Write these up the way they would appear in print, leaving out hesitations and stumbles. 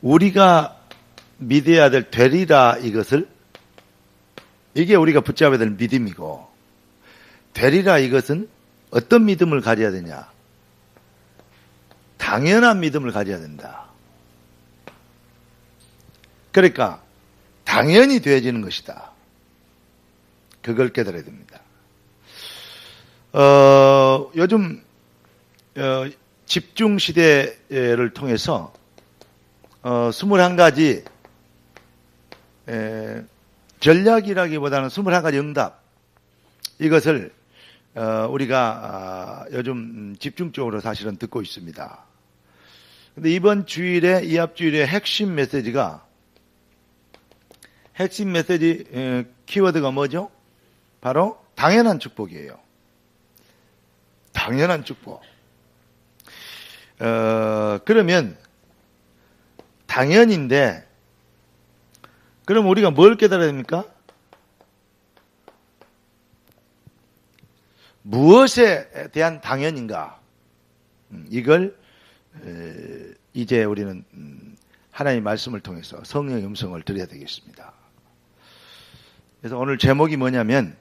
우리가 믿어야 될 되리라 이것을, 이게 우리가 붙잡아야 될 믿음이고, 되리라 이것은 어떤 믿음을 가져야 되냐? 당연한 믿음을 가져야 된다. 그러니까 당연히 되어지는 것이다. 그걸 깨달아야 됩니다. 요즘 집중시대를 통해서 21가지 전략이라기보다는 21가지 응답, 이것을 우리가 요즘 집중적으로 사실은 듣고 있습니다. 근데 이번 주일에, 이합주일의 핵심 메시지 키워드가 뭐죠? 바로 당연한 축복이에요. 당연한 축복. 그러면 당연인데, 그럼 우리가 뭘 깨달아야 됩니까? 무엇에 대한 당연인가? 이걸 이제 우리는 하나님의 말씀을 통해서 성령의 음성을 드려야 되겠습니다. 그래서 오늘 제목이 뭐냐면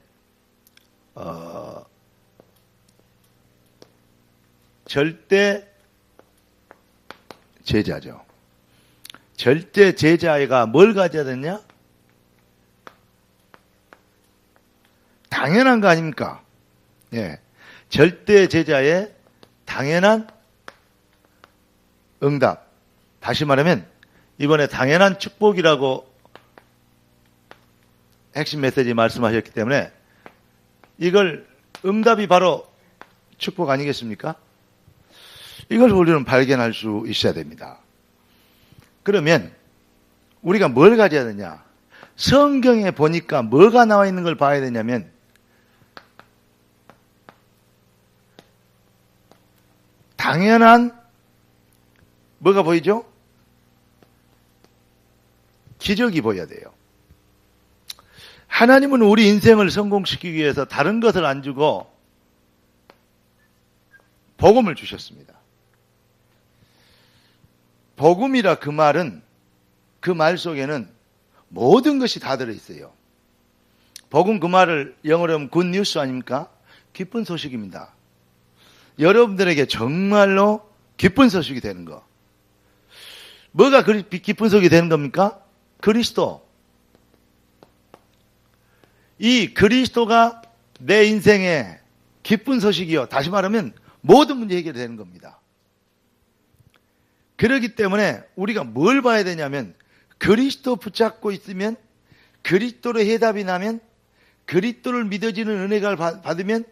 절대 제자죠. 절대 제자가 뭘 가져야 되냐? 당연한 거 아닙니까? 예. 절대 제자의 당연한 응답. 다시 말하면 이번에 당연한 축복이라고 핵심 메시지 말씀하셨기 때문에 이걸 응답이 바로 축복 아니겠습니까? 이걸 우리는 발견할 수 있어야 됩니다. 그러면 우리가 뭘 가져야 되냐? 성경에 보니까 뭐가 나와 있는 걸 봐야 되냐면 당연한 뭐가 보이죠? 기적이 보여야 돼요. 하나님은 우리 인생을 성공시키기 위해서 다른 것을 안 주고 복음을 주셨습니다. 복음이라 그 말은, 그 말 속에는 모든 것이 다 들어있어요. 복음 그 말을 영어로 하면 굿뉴스 아닙니까? 기쁜 소식입니다. 여러분들에게 정말로 기쁜 소식이 되는 거. 뭐가 기쁜 소식이 되는 겁니까? 그리스도. 이 그리스도가 내 인생의 기쁜 소식이요. 다시 말하면 모든 문제 해결이 되는 겁니다. 그렇기 때문에 우리가 뭘 봐야 되냐면 그리스도 붙잡고 있으면, 그리스도로 해답이 나면, 그리스도를 믿어지는 은혜가 받으면,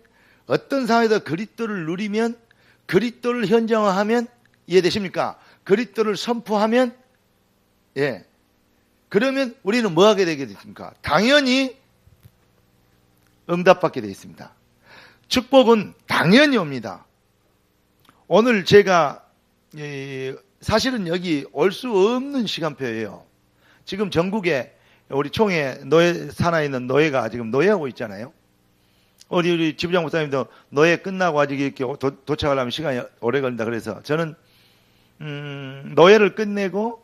어떤 상황에서 그리스도를 누리면, 그리스도를 현장화하면, 이해되십니까? 그리스도를 선포하면, 예, 그러면 우리는 뭐 하게 되게 됐습니까? 당연히 응답받게 되어 있습니다. 축복은 당연히 옵니다. 오늘 제가 사실은 여기 올 수 없는 시간표예요. 지금 전국에 우리 총회 산하에 있는 노예가 지금 노예하고 있잖아요. 우리 지부장 목사님도 노예 끝나고 아직 이렇게 도착하려면 시간이 오래 걸린다 그래서 저는 노예를 끝내고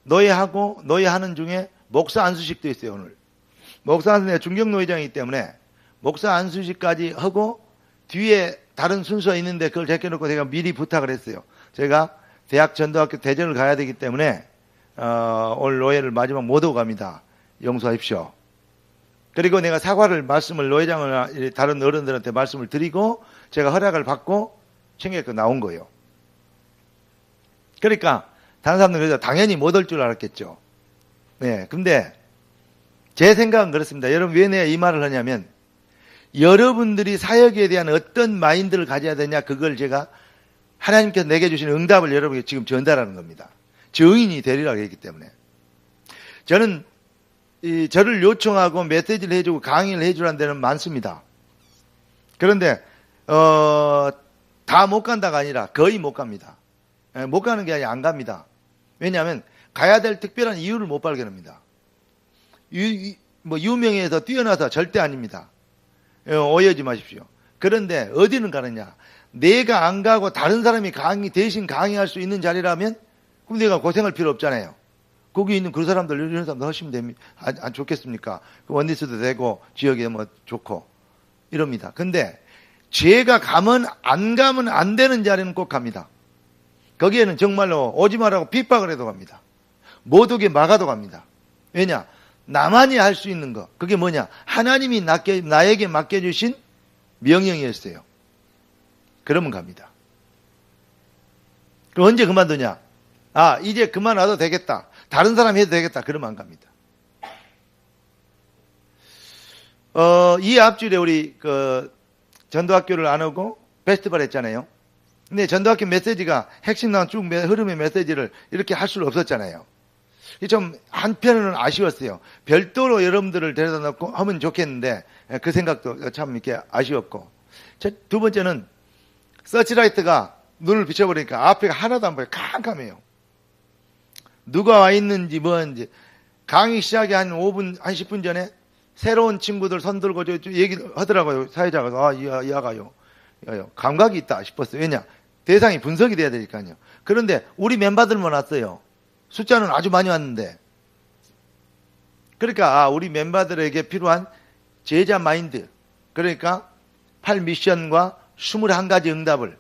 노예하는 중에 목사 안수식도 있어요. 오늘 목사 안수식 중경노예장이기 때문에 목사 안수식까지 하고 뒤에 다른 순서 있는데 그걸 제껴놓고 제가 미리 부탁을 했어요. 제가 대학 전도학교 대전을 가야 되기 때문에 오늘 노예를 마지막 못 오고 갑니다. 용서하십시오. 그리고 내가 말씀을 노예장을 다른 어른들한테 말씀을 드리고 제가 허락을 받고 챙겨서 나온 거예요. 그러니까 다른 사람들은 그래서 당연히 못 올 줄 알았겠죠. 네, 근데 제 생각은 그렇습니다. 여러분 왜 내가 이 말을 하냐면 여러분들이 사역에 대한 어떤 마인드를 가져야 되냐, 그걸 제가 하나님께서 내게 주신 응답을 여러분에게 지금 전달하는 겁니다. 증인이 되리라고 했기 때문에. 저는 저를 요청하고 메시지를 해주고 강의를 해주라는 데는 많습니다. 그런데 다 못 간다가 아니라 거의 못 갑니다. 못 가는 게 아니라 안 갑니다. 왜냐하면 가야 될 특별한 이유를 못 발견합니다. 유명해서 뛰어나서 절대 아닙니다. 오해하지 마십시오. 그런데 어디는 가느냐? 내가 안 가고 다른 사람이 대신 강의할 수 있는 자리라면 그럼 내가 고생할 필요 없잖아요. 거기 있는 그 사람들, 이런 사람들 하시면 됩니다. 안 좋겠습니까? 원리스도 되고, 지역에 뭐 좋고, 이럽니다. 근데, 제가 가면 안 되는 자리는 꼭 갑니다. 거기에는 정말로 오지 말라고 핍박을 해도 갑니다. 못 오게 막아도 갑니다. 왜냐? 나만이 할 수 있는 거. 그게 뭐냐? 하나님이 나에게 맡겨주신 명령이었어요. 그러면 갑니다. 그럼 언제 그만두냐? 아, 이제 그만 와도 되겠다. 다른 사람 해도 되겠다. 그러면 안 갑니다. 이 앞줄에 우리 전도학교를 안 오고 페스티벌 했잖아요. 근데 전도학교 메시지가 핵심 나온 쭉 흐름의 메시지를 이렇게 할 수는 없었잖아요. 좀 한편으로는 아쉬웠어요. 별도로 여러분들을 데려다 놓고 하면 좋겠는데 그 생각도 참 이렇게 아쉬웠고. 두 번째는 서치라이트가 눈을 비춰버리니까 앞에가 하나도 안 보여요. 캄캄해요. 누가 와 있는지 뭐인지. 강의 시작이 한 5분, 한 10분 전에 새로운 친구들 손 들고 얘기를 하더라고요. 사회자가. 아, 야가요. 감각이 있다 싶었어요. 왜냐? 대상이 분석이 돼야 되니까요. 그런데 우리 멤버들만 왔어요. 숫자는 아주 많이 왔는데. 그러니까 우리 멤버들에게 필요한 제자 마인드, 그러니까 8미션과 21가지 응답을,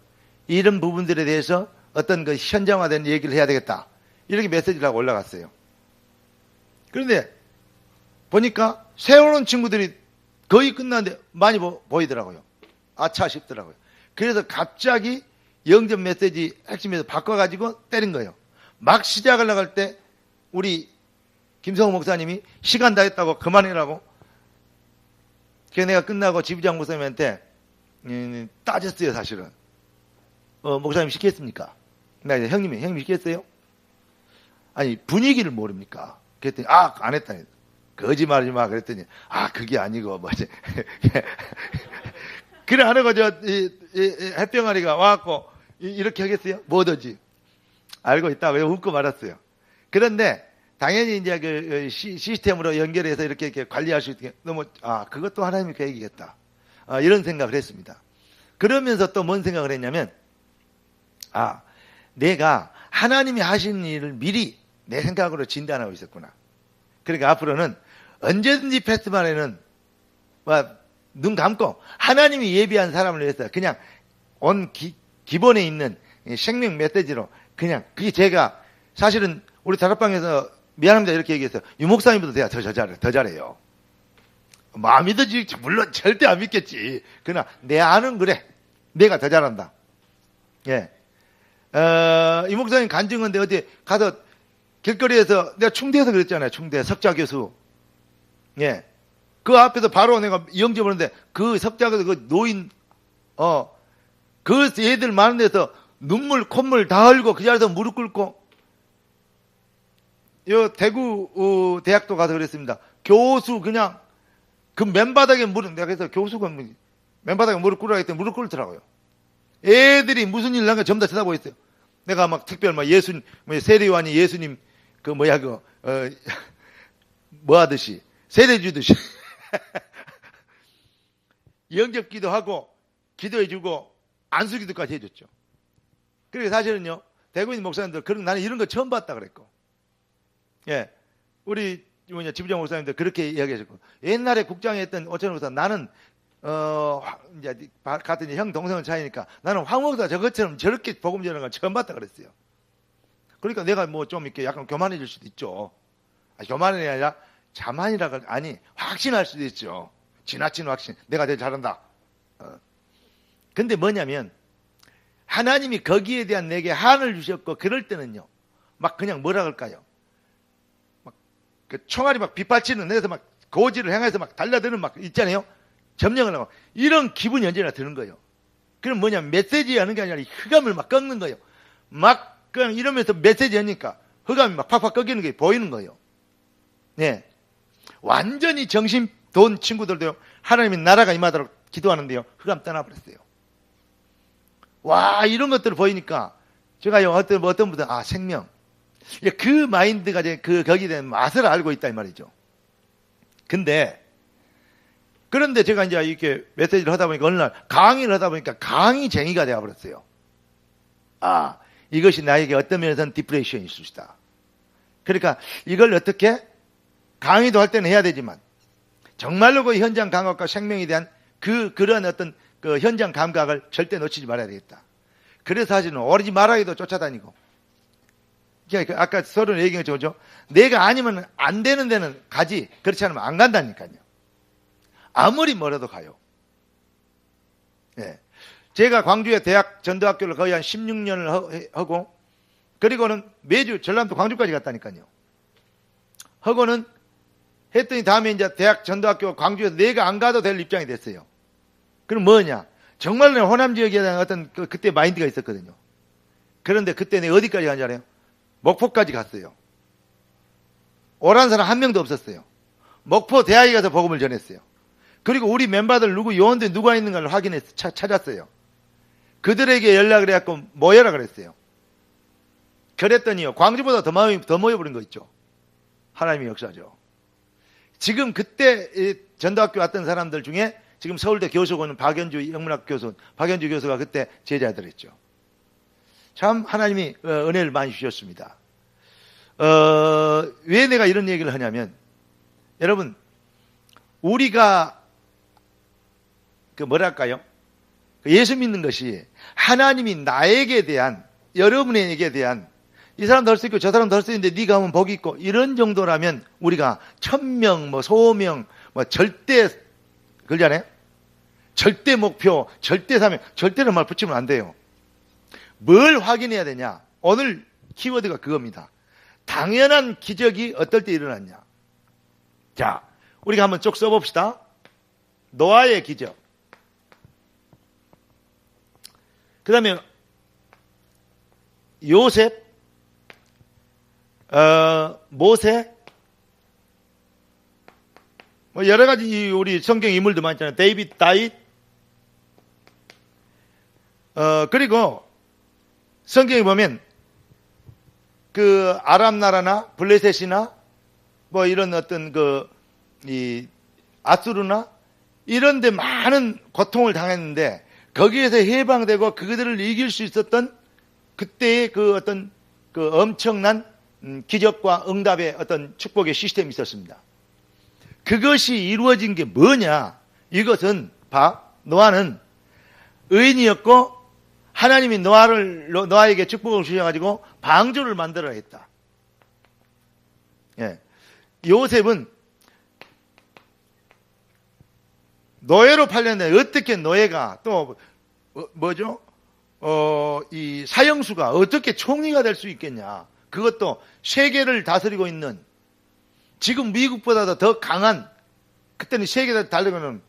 이런 부분들에 대해서 어떤 그 현장화된 얘기를 해야 되겠다. 이렇게 메시지를 하고 올라갔어요. 그런데 보니까 세워놓은 친구들이 거의 끝났는데 많이 보이더라고요. 아차 싶더라고요. 그래서 갑자기 영접 메시지 핵심에서 바꿔가지고 때린 거예요. 막 시작을 나갈 때 우리 김성호 목사님이 시간 다 했다고 그만해라고. 그래서 내가 끝나고 지부장 목사님한테 따졌어요. 사실은. 목사님 시켰습니까? 나 이제 형님 시켰어요? 아니 분위기를 모릅니까? 그랬더니 안 했다니. 거짓말하지 마. 그랬더니 그게 아니고 뭐지. 그래 하는 저 햇병아리가 와갖고 이렇게 하겠어요? 뭐든지 알고 있다고 웃고 말았어요. 그런데 당연히 이제 그 시스템으로 연결해서 이렇게 관리할 수 있게 너무 그것도 하나님의 계획이겠다. 이런 생각을 했습니다. 그러면서 또 뭔 생각을 했냐면 내가 하나님이 하신 일을 미리 내 생각으로 진단하고 있었구나. 그러니까 앞으로는 언제든지 페스티벌에는 눈 감고 하나님이 예비한 사람을 위해서 그냥 기본에 있는 생명 메시지로 그냥, 그게 제가 사실은 우리 다락방에서 미안합니다 이렇게 얘기했어요. 유 목사님보다 내가 더 잘해요. 안 믿어지, 물론 절대 안 믿겠지. 그러나 내 아는 그래. 내가 더 잘한다. 예. 이 목사님 간증인데 어디 가서 길거리에서 내가 충대에서 그랬잖아요. 충대 석자 교수. 예. 그 앞에서 바로 내가 영접하는데 그 석자 교수 그 노인 그 애들 많은 데서 눈물 콧물 다 흘고 그 자리에서 무릎 꿇고 대구 대학도 가서 그랬습니다. 교수 그냥 그 맨바닥에 내가 그래서 교수가 맨바닥에 무릎 꿇으라 했더니 무릎 꿇더라고요. 애들이 무슨 일 난가 전부 다 쳐다보고 있어요. 내가 막 특별 예수님 세례요한이 예수님 뭐 하듯이 세례 주듯이 영접기도 하고 기도해주고 안수기도까지 해줬죠. 그리고 사실은요 대구에 있는 목사님들 나는 이런 거 처음 봤다 그랬고, 예, 우리 지부장 목사님들 그렇게 이야기하셨고, 옛날에 국장에 했던 오천원 목사 나는 이제 같은 형 동생은 차이니까 나는 황 목사 저것처럼 저렇게 복음 전하는 걸 처음 봤다 그랬어요. 그러니까 내가 뭐 좀 이렇게 약간 교만해질 수도 있죠. 교만이 아니라 자만이라고 확신할 수도 있죠. 지나친 확신. 내가 제일 잘한다. 근데 뭐냐면 하나님이 거기에 대한 내게 한을 주셨고 그럴 때는요 막 그냥 뭐라 그럴까요? 막 그 총알이 막 빗발치는 내에서 막 고지를 향해서 막 달려드는 막 있잖아요. 점령을 하고 이런 기분이 언제나 드는 거예요. 그럼 뭐냐면 메시지 하는 게 아니라 흑암을 막 꺾는 거예요. 막 그냥 이러면서 메시지 하니까 흑암이 막 팍팍 꺾이는 게 보이는 거예요. 네, 완전히 정신 돈 친구들도요 하나님의 나라가 임하도록 기도하는데요 흑암 떠나버렸어요. 와, 이런 것들을 보이니까 제가요 어떤 분들 생명 그 마인드가 이제 거기에 대한 맛을 알고 있다 이 말이죠. 그런데 제가 이제 이렇게 메시지를 하다 보니까 어느 날 강의를 하다 보니까 강의쟁이가 되어버렸어요. 이것이 나에게 어떤 면에서는 디프레션이 있을 수 있다. 그러니까 이걸 어떻게 강의도 할 때는 해야 되지만 정말로 그 현장 감각과 생명에 대한 그런 어떤 그 현장 감각을 절대 놓치지 말아야 되겠다. 그래서 사실은 오르지 말아야도 쫓아다니고. 그러니까 아까 서로 얘기했죠. 그죠? 내가 아니면 안 되는 데는 가지. 그렇지 않으면 안 간다니까요. 아무리 멀어도 가요. 예. 제가 광주에 대학 전도학교를 거의 한 16년을 하고, 그리고는 매주 전남도 광주까지 갔다니까요. 하고는 했더니 다음에 이제 대학 전도학교 광주에서 내가 안 가도 될 입장이 됐어요. 그럼 뭐냐? 정말로 호남 지역에 대한 어떤 그때 마인드가 있었거든요. 그런데 그때 내가 어디까지 간지 알아요? 목포까지 갔어요. 오라는 사람 한 명도 없었어요. 목포 대학에 가서 복음을 전했어요. 그리고 우리 멤버들 누구 요원들 누가 있는가를 확인해서 찾았어요. 그들에게 연락을 해갖고 모여라 그랬어요. 그랬더니요, 광주보다 더 모여버린 거 있죠. 하나님의 역사죠. 지금 그때 전도학교 왔던 사람들 중에 지금 서울대 교수고는 박연주 영문학 교수, 박연주 교수가 그때 제자들했죠. 참 하나님이 은혜를 많이 주셨습니다. 왜 내가 이런 얘기를 하냐면, 여러분, 우리가 뭐랄까요? 예수 믿는 것이 하나님이 나에게 대한, 여러분에게 대한, 이 사람도 할 수 있고 저 사람도 할 수 있는데 네가 하면 복이 있고 이런 정도라면 우리가 1000명, 소명, 절대, 그러잖아요? 절대 목표, 절대 사명, 절대로 말 붙이면 안 돼요. 뭘 확인해야 되냐? 오늘 키워드가 그겁니다. 당연한 기적이 어떨 때 일어났냐? 자, 우리가 한번 쭉 써봅시다. 노아의 기적. 그 다음에 요셉, 모세, 여러 가지 우리 성경 인물도 많잖아요. 데이빗, 다윗. 그리고 성경에 보면 그 아람 나라나 블레셋이나 이런 어떤 이 아수르나 이런 데 많은 고통을 당했는데 거기에서 해방되고 그들을 이길 수 있었던 그때의 그 어떤 그 엄청난 기적과 응답의 어떤 축복의 시스템이 있었습니다. 그것이 이루어진 게 뭐냐? 이것은 노아는 의인이었고 하나님이 노아에게 축복을 주셔가지고 방주를 만들어야 했다. 예. 요셉은 노예로 팔렸는데 어떻게 노예가 또 뭐죠? 이 사형수가 어떻게 총리가 될 수 있겠냐? 그것도 세계를 다스리고 있는 지금 미국보다도 더 강한 그때는 세계를 다스리고는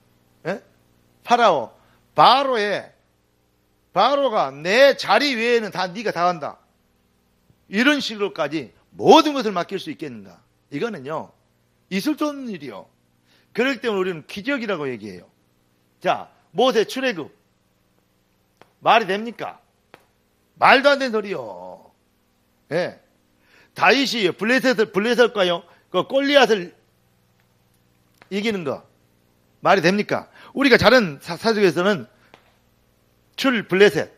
바로가 내 자리 외에는 다 네가 다 한다. 이런 식으로까지 모든 것을 맡길 수 있겠는가? 이거는요 있을 수 없는 일이요. 그럴 때는 우리는 기적이라고 얘기해요. 자, 모세 출애굽 말이 됩니까? 말도 안 되는 소리요. 예. 다윗이 블레셋과요 그 골리앗을 이기는 거 말이 됩니까? 우리가 잘하는 사적에서는 블레셋,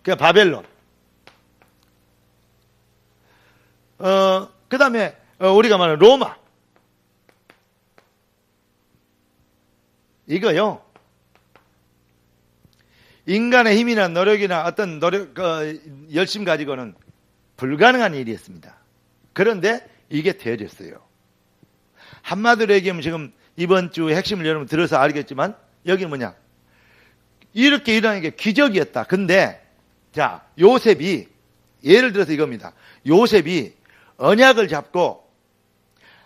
그 바벨론, 그 다음에 우리가 말하는 로마, 이거요. 인간의 힘이나 노력이나 어떤 열심 가지고는 불가능한 일이었습니다. 그런데 이게 되어졌어요. 한마디로 얘기하면 지금 이번 주 핵심을 여러분 들어서 알겠지만 여기는 뭐냐? 이렇게 일어나는 게 기적이었다. 근데 자, 요셉이 예를 들어서 이겁니다. 요셉이 언약을 잡고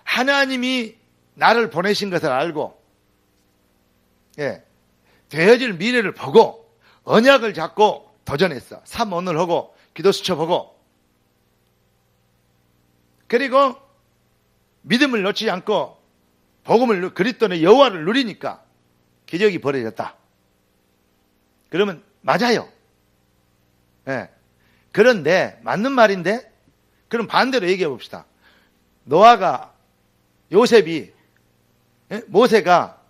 하나님이 나를 보내신 것을 알고 되어질 미래를 보고 언약을 잡고 도전했어. 삼언을 하고 기도 수첩하고 그리고 믿음을 놓치지 않고 복음을 그리스도의 여호와를 누리니까 기적이 벌어졌다. 그러면 맞아요. 그런데 맞는 말인데 그럼 반대로 얘기해 봅시다. 요셉이 모세가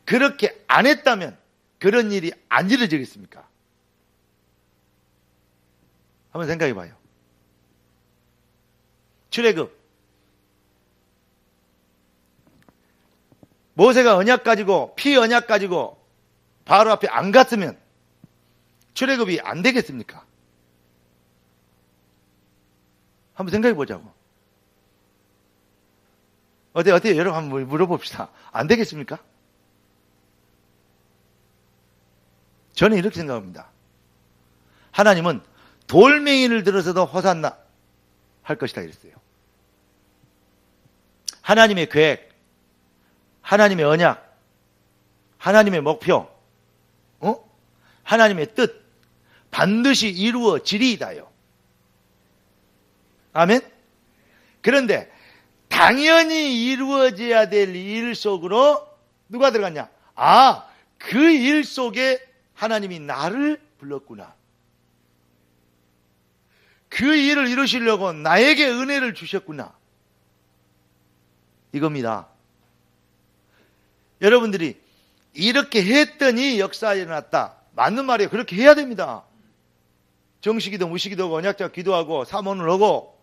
그렇게 안 했다면 그런 일이 안 이루어지겠습니까? 한번 생각해 봐요. 출애굽. 모세가 언약 가지고 피 언약 가지고 바로 앞에 안 갔으면 출애굽이 안 되겠습니까? 한번 생각해 보자고. 어때요? 여러분 한번 물어봅시다. 안 되겠습니까? 저는 이렇게 생각합니다. 하나님은 돌멩이를 들어서도 호산나 할 것이다 이랬어요. 하나님의 계획, 하나님의 언약, 하나님의 목표, 하나님의 뜻 반드시 이루어지리이다요. 아멘? 그런데 당연히 이루어져야 될 일 속으로 누가 들어갔냐? 그 일 속에 하나님이 나를 불렀구나. 그 일을 이루시려고 나에게 은혜를 주셨구나. 이겁니다. 여러분들이 이렇게 했더니 역사가 일어났다. 맞는 말이에요. 그렇게 해야 됩니다. 정식이도 무식이도 하고 언약자 기도하고 사모를 하고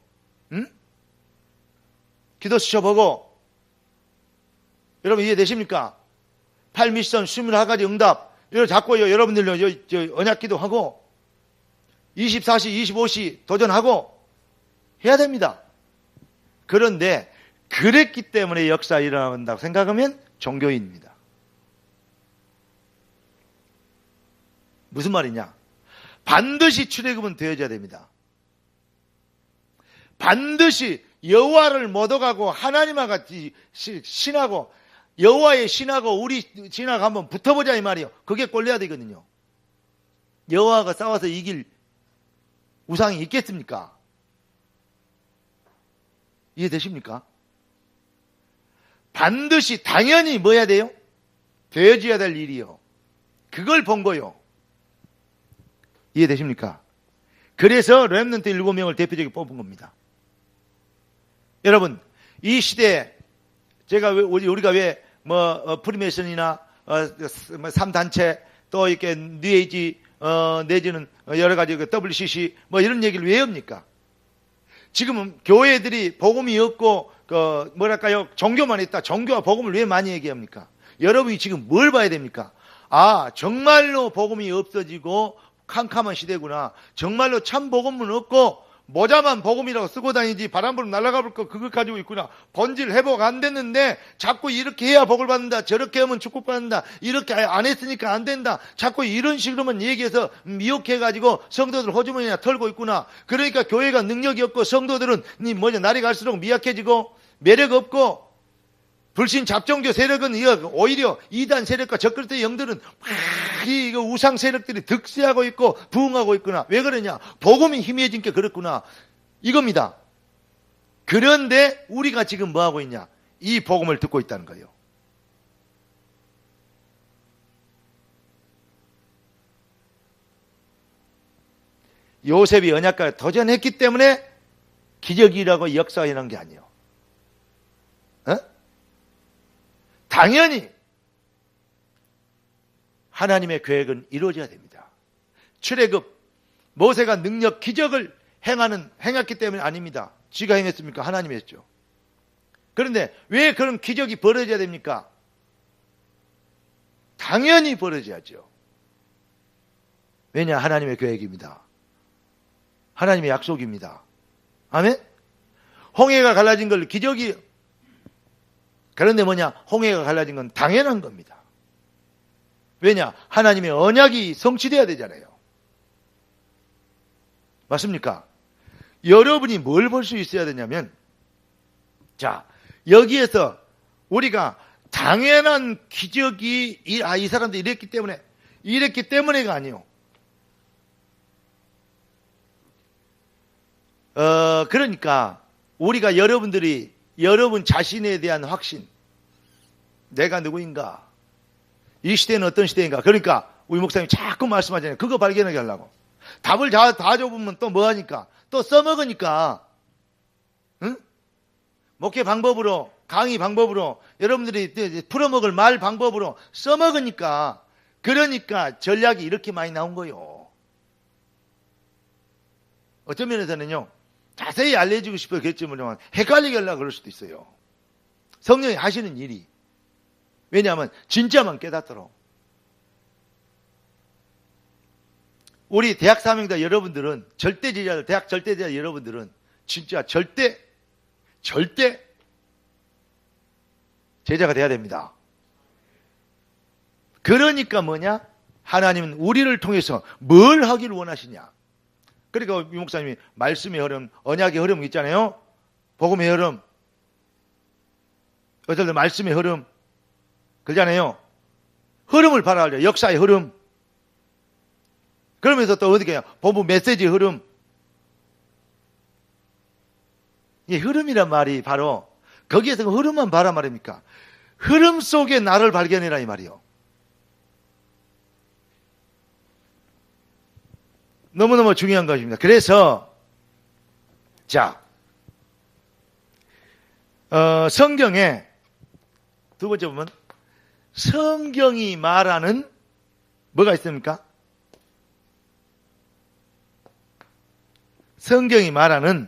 기도 수첩하고 여러분 이해되십니까? 8미션 21가지 응답 자꾸 여러분들 언약 기도하고 24시 25시 도전하고 해야 됩니다. 그런데 그랬기 때문에 역사가 일어난다고 생각하면 종교인입니다. 무슨 말이냐? 반드시 출애굽은 되어져야 됩니다. 반드시 여호와를 모독하고 하나님과 같이 신하고 여호와의 신하고 우리 신하고 한번 붙어보자 이 말이에요. 그게 꼴려야 되거든요. 여호와가 싸워서 이길 우상이 있겠습니까? 이해되십니까? 반드시 당연히 뭐 해야 돼요? 되어져야 될 일이요. 그걸 본 거요. 이해되십니까? 그래서 렘넌트 7명을 대표적으로 뽑은 겁니다. 여러분, 이 시대에 우리가 왜 프리메이슨이나 3단체 또 이렇게 뉴에이지 내지는 여러 가지 WCC 이런 얘기를 왜 합니까? 지금은 교회들이 복음이 없고 종교만 있다. 종교와 복음을 왜 많이 얘기합니까? 여러분이 지금 뭘 봐야 됩니까? 정말로 복음이 없어지고 캄캄한 시대구나. 정말로 참 복음은 없고 모자만 복음이라고 쓰고 다니지 바람 불면 날아가 볼 거 그거 가지고 있구나. 본질 회복 안 됐는데 자꾸 이렇게 해야 복을 받는다. 저렇게 하면 축복받는다. 이렇게 안 했으니까 안 된다. 자꾸 이런 식으로만 얘기해서 미혹해가지고 성도들 호주머니나 털고 있구나. 그러니까 교회가 능력이 없고 성도들은 날이 갈수록 미약해지고 매력 없고 불신 잡종교 세력은 오히려 이단 세력과 적그리스도의 영들은 이 우상 세력들이 득세하고 있고 부흥하고 있구나. 왜 그러냐? 복음이 희미해진 게 그렇구나. 이겁니다. 그런데 우리가 지금 뭐 하고 있냐? 이 복음을 듣고 있다는 거예요. 요셉이 언약과 도전했기 때문에 기적이라고 역사가 일어난 게 아니에요. 당연히 하나님의 계획은 이루어져야 됩니다. 출애굽 모세가 능력 기적을 행했기 때문에 아닙니다. 지가 행했습니까? 하나님이 했죠. 그런데 왜 그런 기적이 벌어져야 됩니까? 당연히 벌어져야죠. 왜냐? 하나님의 계획입니다. 하나님의 약속입니다. 아멘? 홍해가 갈라진 걸 기적이 그런데 홍해가 갈라진 건 당연한 겁니다. 왜냐? 하나님의 언약이 성취돼야 되잖아요. 맞습니까? 여러분이 뭘 볼 수 있어야 되냐면 여기에서 우리가 당연한 기적이 이 사람들이 이랬기 때문에가 아니요. 그러니까 우리가 여러분 자신에 대한 확신, 내가 누구인가? 이 시대는 어떤 시대인가? 그러니까 우리 목사님이 자꾸 말씀하잖아요. 그거 발견하게 하려고. 답을 다 줘보면 또 뭐 하니까? 또 써먹으니까. 응? 목회 방법으로, 강의 방법으로, 여러분들이 풀어먹을 말 방법으로 써먹으니까. 그러니까 전략이 이렇게 많이 나온 거예요. 어떤 면에서는요, 자세히 알려주고 싶었겠지만 헷갈리게 하려고 그럴 수도 있어요. 성령이 하시는 일이. 왜냐하면 진짜만 깨닫도록. 우리 대학 사명자 여러분들은, 절대제자들, 대학 절대제자 여러분들은 진짜 절대 제자가 돼야 됩니다. 그러니까 뭐냐? 하나님은 우리를 통해서 뭘 하기를 원하시냐? 그러니까 유 목사님이 말씀의 흐름, 언약의 흐름 있잖아요. 복음의 흐름, 어떨 때 말씀의 흐름, 그러잖아요. 흐름을 바라려, 역사의 흐름. 그러면서 또 어떻게 해요? 본부 메시지의 흐름. 이 흐름이란 말이 바로 거기에서 흐름만 봐라 말입니까? 흐름 속에 나를 발견해라 이 말이요. 너무너무 중요한 것입니다. 그래서 자, 성경에 두 번째 보면 성경이 말하는 뭐가 있습니까? 성경이 말하는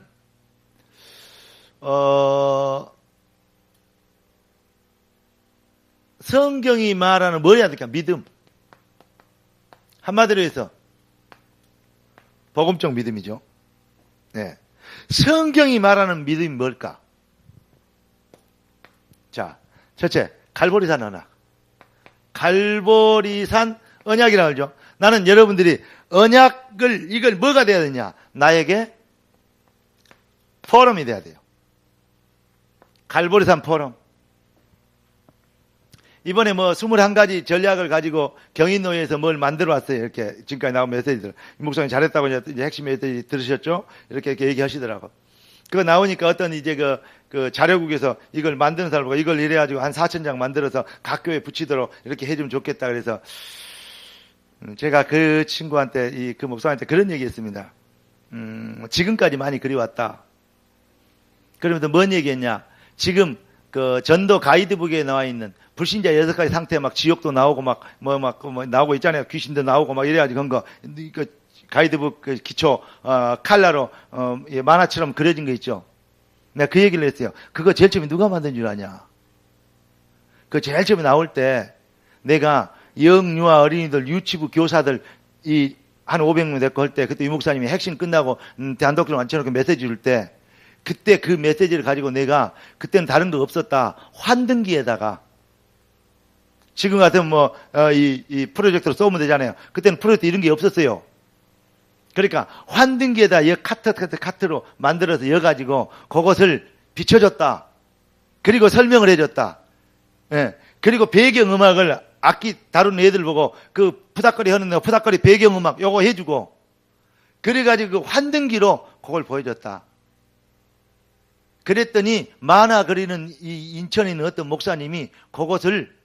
성경이 말하는 뭐 해야 될까? 믿음. 한마디로 해서 복음적 믿음이죠. 네. 성경이 말하는 믿음이 뭘까? 자, 첫째, 갈보리산 언약. 갈보리산 언약이라고 하죠. 나는 여러분들이 언약을, 이걸 뭐가 돼야 되냐? 나에게 포럼이 돼야 돼요. 갈보리산 포럼. 이번에 뭐 21가지 전략을 가지고 경인노예에서 뭘 만들어 왔어요. 이렇게 지금까지 나온 메시지들. 목사님 잘했다고 이제 핵심 메시지 들으셨죠? 이렇게 얘기하시더라고. 그거 나오니까 어떤 이제 그 자료국에서 이걸 만드는 사람 보고 이걸 이래가지고 한 4,000장 만들어서 각 교회에 붙이도록 이렇게 해주면 좋겠다. 그래서 제가 그 친구한테, 그 목사한테 그런 얘기 했습니다. 지금까지 많이 그리웠다. 그러면서 뭔 얘기했냐? 지금 그 전도 가이드북에 나와 있는 불신자 6가지 상태 막 지옥도 나오고 막 나오고 있잖아요. 귀신도 나오고 막 이래가지고 그런 거, 그 가이드북 그 기초, 칼라로, 만화처럼 그려진 거 있죠. 내가 그 얘기를 했어요. 그거 제일 처음에 누가 만든 줄 아냐? 그 제일 처음에 나올 때 내가 영유아 어린이들, 유치부 교사들, 한 500명 됐고 할 때, 그때 유 목사님이 핵심 끝나고, 단독으로 앉혀놓고 메시지 줄 때, 그때 그 메시지를 가지고 내가, 그때는 다른 거 없었다. 환등기에다가, 지금 같으면 이 프로젝트로 쏘면 되잖아요. 그때는 프로젝트 이런 게 없었어요. 그러니까, 환등기에다 카트로 만들어서 여가지고, 그것을 비춰줬다. 그리고 설명을 해줬다. 예. 그리고 배경음악을 악기 다루는 애들 보고 그 푸닥거리 하는 거 푸닥거리 배경음악 요거 해주고 그래가지고 그 환등기로 그걸 보여줬다. 그랬더니 만화 그리는 이 인천에 있는 어떤 목사님이 그것을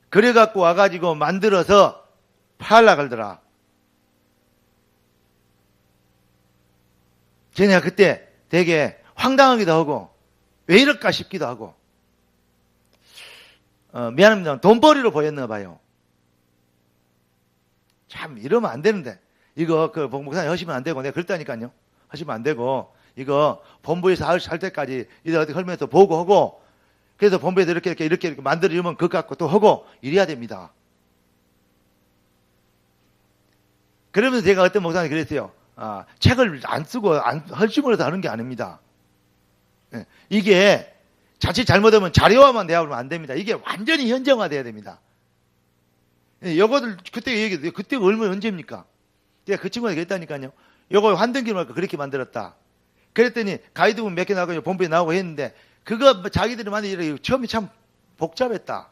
그래갖고 와가지고 만들어서 팔라 그러더라. 제가 그때 되게 황당하기도 하고 왜 이럴까 싶기도 하고 미안합니다. 돈벌이로 보였나 봐요. 참 이러면 안 되는데 이거 그 목사님 하시면 안 되고 내가 그랬다니까요. 하시면 안 되고 이거 본부에서 할 때까지 이제 어디 헐면서 보고 하고 그래서 본부에서 이렇게 만들어 주면 그거 갖고 또 하고 이래야 됩니다. 그러면서 제가 어떤 목사님 그랬어요. 책을 안 쓰고 할지 몰라서 하는 게 아닙니다. 이게 자칫 잘못하면 자료화만 돼야 하면 안 됩니다. 이게 완전히 현정화돼야 됩니다. 요거들 그때 얘기했어요. 그때가 얼마 언제입니까? 제가 그 친구가 그랬다니까요. 요거 환등기로 할까 그렇게 만들었다. 그랬더니 가이드북 몇 개 나오고 본부에 나오고 했는데 그거 자기들이 만든 처음이 참 복잡했다.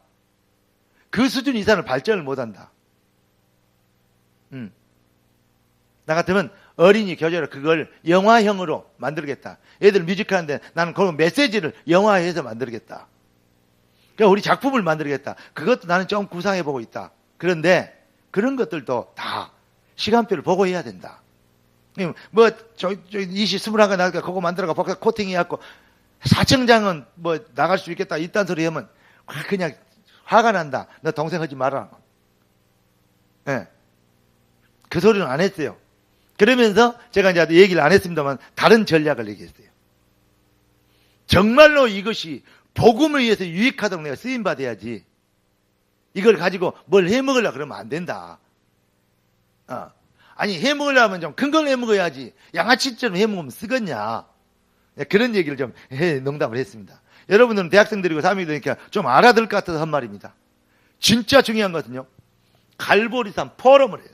그 수준 이상을 발전을 못한다. 나 같으면 어린이 교재로 그걸 영화형으로 만들겠다. 애들 뮤지컬 하는데 나는 그 메시지를 영화해서 만들겠다. 그러니까 우리 작품을 만들겠다. 그것도 나는 좀 구상해보고 있다. 그런데 그런 것들도 다 시간표를 보고 해야 된다. 21가 나니까 그거 만들어가 복사 코팅해갖고 4,000장은 나갈 수 있겠다. 이딴 소리 하면 그냥 화가 난다. 너 동생 하지 마라. 네. 그 소리는 안 했어요. 그러면서 제가 이제 얘기를 안 했습니다만 다른 전략을 얘기했어요. 정말로 이것이 복음을 위해서 유익하도록 내가 쓰임받아야지 이걸 가지고 뭘 해먹으려고 그러면 안 된다. 아니 해먹으려면 좀 큰 걸 해먹어야지 양아치처럼 해먹으면 쓰겠냐. 그런 얘기를 좀 농담을 했습니다. 여러분들은 대학생들이고 사람이 되니까 좀 알아들 것 같아서 한 말입니다. 진짜 중요한 것은요. 갈보리산 포럼을 해요.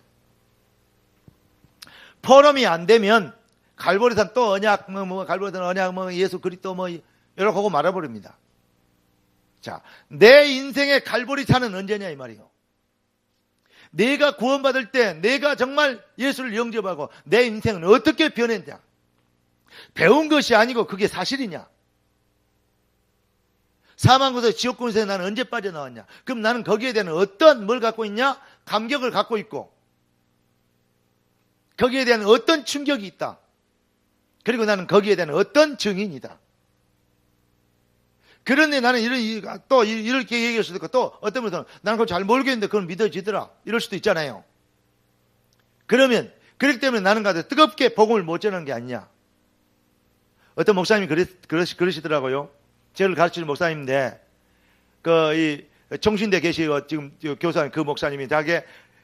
포럼이 안 되면 갈보리산 또 언약 갈보리산 언약 예수 그리스도 이렇게 하고 말아버립니다. 자, 내 인생의 갈보리산은 언제냐 이 말이요. 내가 구원받을 때 내가 정말 예수를 영접하고 내 인생은 어떻게 변했냐. 배운 것이 아니고 그게 사실이냐. 사망에서 지옥군에서 나는 언제 빠져나왔냐. 그럼 나는 거기에 대한 어떤 뭘 갖고 있냐. 감격을 갖고 있고 거기에 대한 어떤 충격이 있다. 그리고 나는 거기에 대한 어떤 증인이다. 그런데 나는 또 이렇게 얘기할 수도 있고 또 어떤 분들은 나는 그걸 잘 모르겠는데 그건 믿어지더라. 이럴 수도 있잖아요. 그러면 그렇기 때문에 나는 가서 뜨겁게 복음을 못 전하는 게 아니냐. 어떤 목사님이 그러시더라고요. 저를 가르치는 목사님인데 이 청신대 계시고 지금 교사님 그 목사님이 자기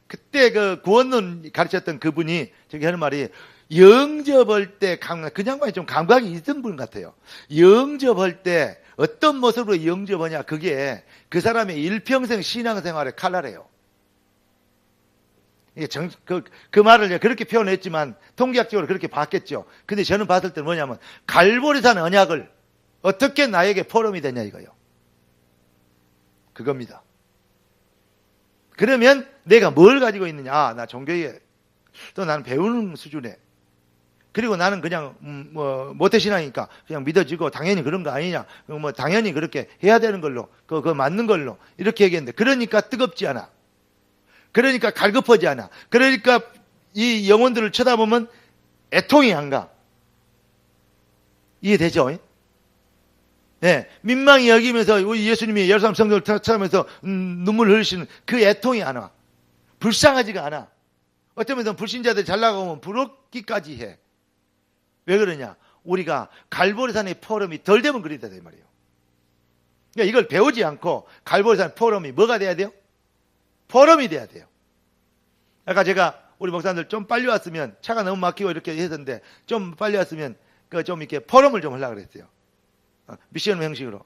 그때 그 구원론 가르쳤던 그분이 저기 하는 말이 영접할 때 그 양반이 좀 감각이 있던 분 같아요. 영접할 때 어떤 모습으로 영접하냐 그게 그 사람의 일평생 신앙생활의 칼날이에요. 이게 그 말을 그렇게 표현했지만 통계학적으로 그렇게 봤겠죠. 근데 저는 봤을 때 뭐냐면 갈보리산 언약을 어떻게 나에게 포럼이 되냐 이거요. 그겁니다. 그러면 내가 뭘 가지고 있느냐. 나 종교에 또 나는 배우는 수준에 그리고 나는 그냥 모태신앙이니까 그냥 믿어지고 당연히 그런 거 아니냐. 당연히 그렇게 해야 되는 걸로 그거 맞는 걸로 이렇게 얘기했는데 그러니까 뜨겁지 않아. 그러니까 갈급하지 않아. 그러니까 이 영혼들을 쳐다보면 애통이 안 가. 이해되죠? 네, 민망히 여기면서 우리 예수님이 예루살렘 성전을 찾아면서 눈물 흘리시는 그 애통이 안 와. 불쌍하지가 않아. 어쩌면 불신자들 잘 나가면 부럽기까지 해. 왜 그러냐? 우리가 갈보리산의 포럼이 덜 되면 그리다 이 말이에요. 그러니까 이걸 배우지 않고 갈보리산 포럼이 뭐가 돼야 돼요? 포럼이 돼야 돼요. 아까 제가 우리 목사님들 좀 빨리 왔으면 차가 너무 막히고 이렇게 했었는데 좀 빨리 왔으면 좀 이렇게 포럼을 좀 하려고 그랬어요. 미션 형식으로.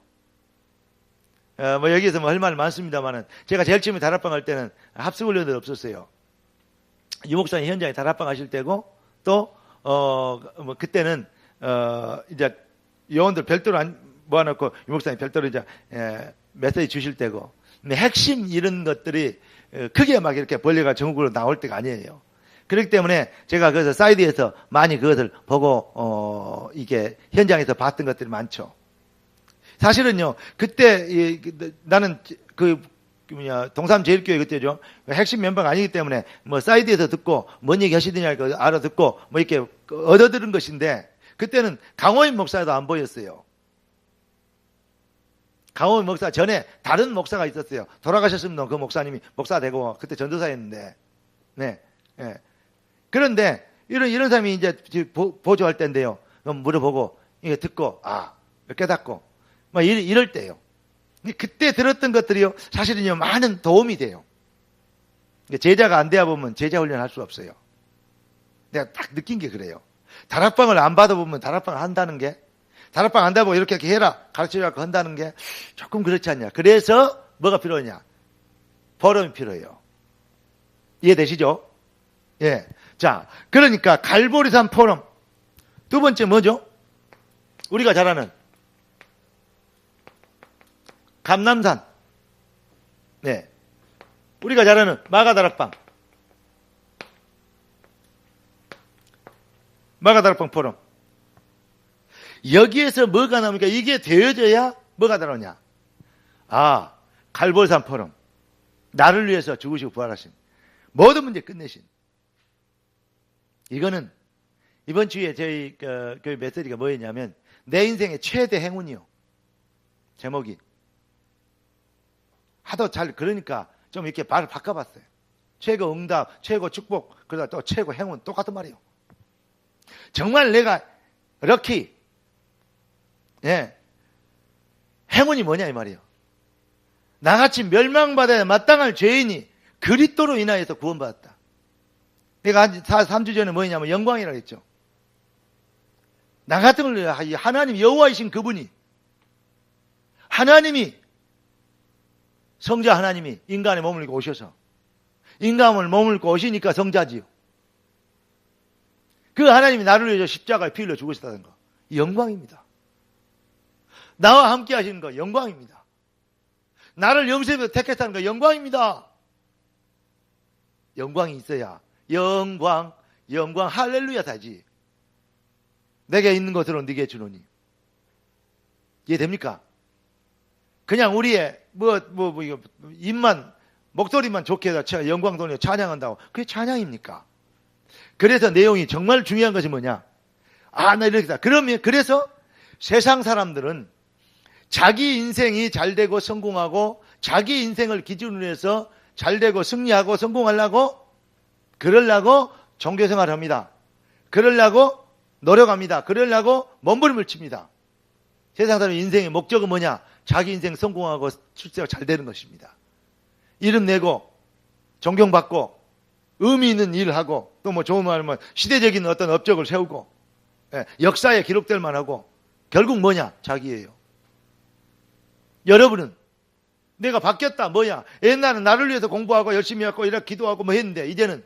여기에서 할 말 많습니다만은 제가 제일 처음에 다락방 할 때는 합숙훈련들 없었어요. 유 목사님 현장에 다락방 하실 때고 또 그때는 이제 요원들 별도로 모아놓고 유 목사님 별도로 이제 메시지 주실 때고. 근데 핵심 이런 것들이 크게 막 이렇게 벌레가 전국으로 나올 때가 아니에요. 그렇기 때문에 제가 그래서 사이드에서 많이 그것을 보고 이게 현장에서 봤던 것들이 많죠. 사실은요, 그때 나는 동삼제일교회 그때죠. 핵심 멤버가 아니기 때문에 사이드에서 듣고 뭔 얘기 하시더냐 알아듣고 이렇게 얻어들은 것인데 그때는 강호인 목사도 안 보였어요. 강호인 목사 전에 다른 목사가 있었어요. 돌아가셨으면 그 목사님이 목사 되고 그때 전도사였는데, 네. 그런데 이런 사람이 이제 보조할 때인데요. 물어보고 이게 듣고 깨닫고 이럴 때요. 그때 들었던 것들이요 사실은요 많은 도움이 돼요. 제자가 안 되어 보면 제자 훈련할 수 없어요. 내가 딱 느낀 게 그래요. 다락방을 안 받아보면 다락방을 한다는 게 다락방 안 되고 이렇게 해라 가르쳐주라고 한다는 게 조금 그렇지 않냐. 그래서 뭐가 필요하냐? 포럼이 필요해요. 이해되시죠? 예. 자, 그러니까 갈보리산 포럼. 두 번째 뭐죠? 우리가 잘 아는 감남산. 네. 우리가 잘 아는 마가다락방. 마가다락방 포럼. 여기에서 뭐가 나옵니까? 이게 되어져야 뭐가 나오냐? 갈보리산 포럼. 나를 위해서 죽으시고 부활하신 모든 문제 끝내신. 이거는 이번 주에 저희 교회 메시지가 뭐였냐면 내 인생의 최대 행운이요. 제목이. 하도 잘 그러니까 좀 이렇게 말을 바꿔봤어요. 최고 응답, 최고 축복, 그러다 또 최고 행운 똑같은 말이에요. 정말 내가 럭키, 예, 행운이 뭐냐 이 말이에요. 나같이 멸망받아야 마땅할 죄인이 그리스도로 인하여서 구원받았다. 내가 3주 전에 뭐냐면 영광이라고 했죠. 나 같은 걸 하나님 여호와이신 그분이, 하나님이, 성자 하나님이 인간의 몸을 입고 오셔서 인간을 몸을 입고 오시니까 성자지요. 그 하나님이 나를 위해서 십자가에 피 흘려 죽으셨다는 거, 영광입니다. 나와 함께 하시는 거 영광입니다. 나를 영생에서 택했다는 거 영광입니다. 영광이 있어야 영광 할렐루야 다지. 내게 있는 것으로 네게 주노니. 이해됩니까? 그냥 우리의 이거 입만, 목소리만 좋게 해서 영광 돌려 찬양한다고, 그게 찬양입니까? 그래서 내용이 정말 중요한 것이 뭐냐? 나 이렇게다. 그래서 세상 사람들은 자기 인생이 잘되고 성공하고 자기 인생을 기준으로 해서 잘되고 승리하고 성공하려고, 그러려고 종교생활을 합니다. 그러려고 노력합니다. 그러려고 몸부림을 칩니다. 세상 사람의 인생의 목적은 뭐냐? 자기 인생 성공하고 출세가 잘 되는 것입니다. 이름 내고 존경받고 의미 있는 일을 하고, 또 뭐 좋은 말하면 시대적인 어떤 업적을 세우고, 역사에 기록될 만하고, 결국 뭐냐? 자기예요. 여러분은 내가 바뀌었다 뭐야? 옛날은 나를 위해서 공부하고 열심히 하고 이렇게 기도하고 뭐 했는데, 이제는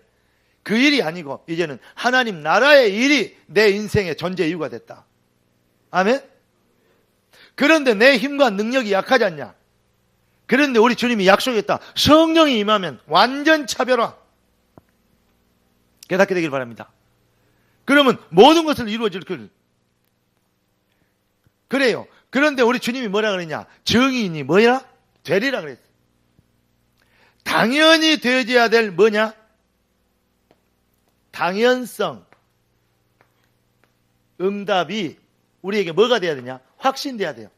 그 일이 아니고 이제는 하나님 나라의 일이 내 인생의 존재 이유가 됐다. 아멘? 그런데 내 힘과 능력이 약하지 않냐? 그런데 우리 주님이 약속했다. 성령이 임하면 완전 차별화. 깨닫게 되길 바랍니다. 그러면 모든 것을 이루어질 걸. 그래요. 그런데 우리 주님이 뭐라 그랬냐? 정의인이 뭐야? 되리라 그랬어. 당연히 되어져야 될 뭐냐? 당연성. 응답이 우리에게 뭐가 돼야 되냐? 확신돼야 돼요.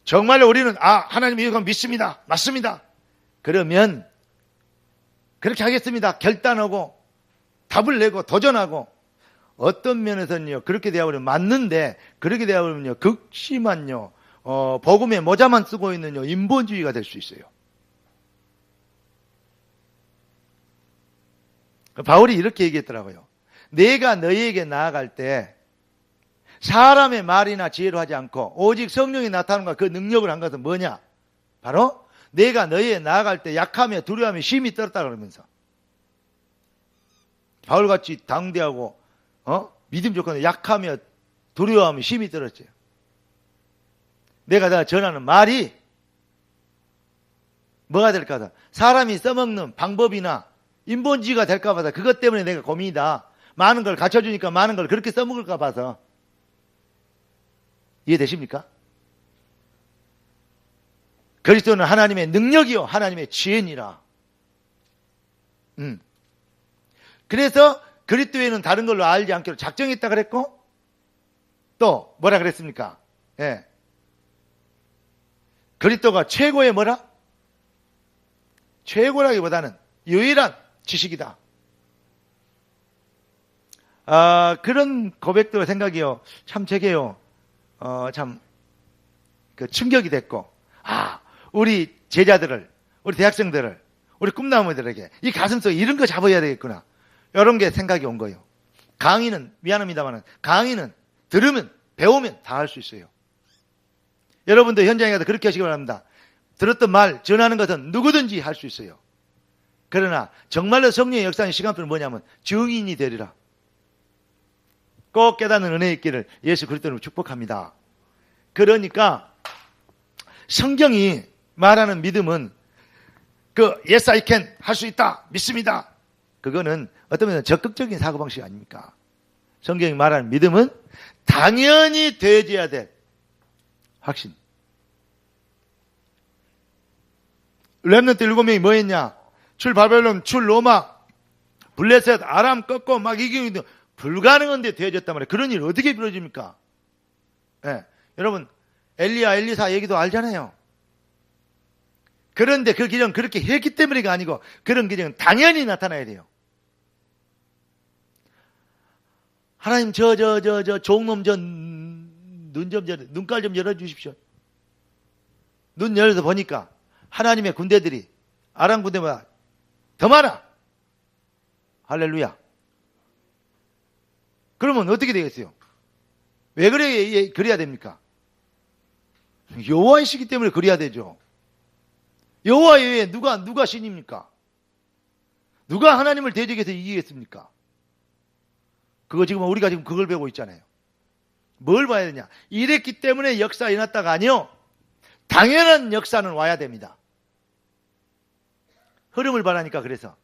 정말로 우리는 하나님이 이거 믿습니다. 맞습니다. 그러면 그렇게 하겠습니다. 결단하고 답을 내고 도전하고, 어떤 면에서는요 그렇게 되어버리면 맞는데, 그렇게 되어버리면요 극심한요 복음의 모자만 쓰고 있는 인본주의가 될 수 있어요. 바울이 이렇게 얘기했더라고요. 내가 너희에게 나아갈 때 사람의 말이나 지혜로 하지 않고 오직 성령이 나타나는 그 능력을 한 것은 뭐냐? 바로 내가 너희에 나아갈 때 약하며 두려움에 심히 떨었다 그러면서, 바울같이 당대하고 믿음 좋거든 약하며 두려워하며 심히 떨었죠. 내가 다 전하는 말이 뭐가 될까 봐, 사람이 써먹는 방법이나 인본주의가 될까 봐서, 그것 때문에 내가 고민이다. 많은 걸 갖춰주니까 많은 걸 그렇게 써먹을까 봐서. 이해되십니까? 그리스도는 하나님의 능력이요 하나님의 지혜니라. 그래서 그리스도에는 다른 걸로 알지 않기로 작정했다 그랬고, 또 뭐라 그랬습니까? 예. 그리스도가 최고의 뭐라? 최고라기보다는 유일한 지식이다. 그런 고백도 생각이요 참 제게요 참 충격이 됐고, 우리 제자들을, 우리 대학생들을, 우리 꿈나무들에게 이 가슴속에 이런 거 잡아야 되겠구나, 이런 게 생각이 온 거예요. 강의는 미안합니다만 강의는 들으면 배우면 다 할 수 있어요. 여러분도 현장에 가서 그렇게 하시기 바랍니다. 들었던 말 전하는 것은 누구든지 할 수 있어요. 그러나 정말로 성령의 역사의 시간표는 뭐냐면 증인이 되리라. 꼭 깨닫는 은혜 있기를 예수 그리스도로 축복합니다. 그러니까 성경이 말하는 믿음은 yes I can 할 수 있다, 믿습니다. 그거는 어떤 면에서 적극적인 사고방식 아닙니까? 성경이 말하는 믿음은 당연히 되어져야 될 확신. 렘넌트 7명이 뭐 했냐? 출 바벨론, 출 로마, 블레셋, 아람 꺾고 막 이기고 불가능한데 되어졌단 말이에요. 그런 일 어떻게 이루어집니까? 여러분 엘리야, 엘리사 얘기도 알잖아요. 그런데 그 기적은 그렇게 했기 때문이가 아니고 그런 기적은 당연히 나타나야 돼요. 하나님 종놈 눈깔 좀 열어주십시오. 눈 열어서 보니까 하나님의 군대들이 아람 군대보다 더 많아. 할렐루야. 그러면 어떻게 되겠어요? 왜 그래야 됩니까? 여호와이시기 때문에 그래야 되죠. 여호와 외에 누가 신입니까? 누가 하나님을 대적해서 이기겠습니까? 우리가 지금 그걸 배우고 있잖아요. 뭘 봐야 되냐? 이랬기 때문에 역사 일어났다가 아니요. 당연한 역사는 와야 됩니다. 흐름을 바라니까 그래서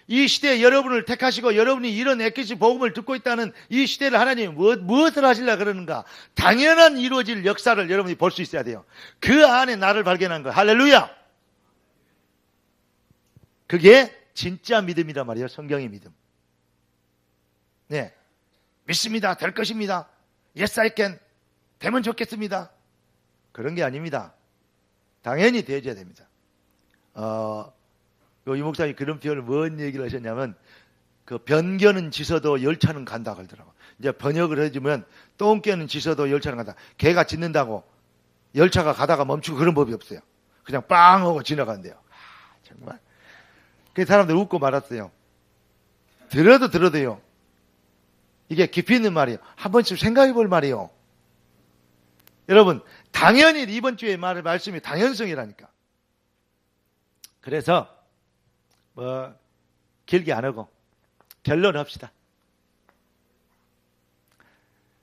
이 시대에 여러분을 택하시고 여러분이 이런 에키시 복음을 듣고 있다는 이 시대를 하나님이 무엇을 하시려고 그러는가? 당연한 이루어질 역사를 여러분이 볼 수 있어야 돼요. 그 안에 나를 발견한 거예요. 할렐루야! 그게 진짜 믿음이란 말이에요. 성경의 믿음. 네, 믿습니다. 될 것입니다. Yes, I can. 되면 좋겠습니다. 그런 게 아닙니다. 당연히 되어야 됩니다. 이 목사님이 그런 표현을 뭔 얘기를 하셨냐면, 그 변겨는 지서도 열차는 간다 그러더라고. 이제 번역을 해주면 똥개는 지서도 열차는 간다. 개가 짖는다고 열차가 가다가 멈추고 그런 법이 없어요. 그냥 빵 하고 지나간대요. 정말. 그 사람들 웃고 말았어요. 들어도요. 이게 깊이 있는 말이에요. 한 번쯤 생각해 볼 말이에요. 여러분, 당연히 이번 주에 말씀이 당연성이라니까. 그래서 길게 안 하고 결론합시다.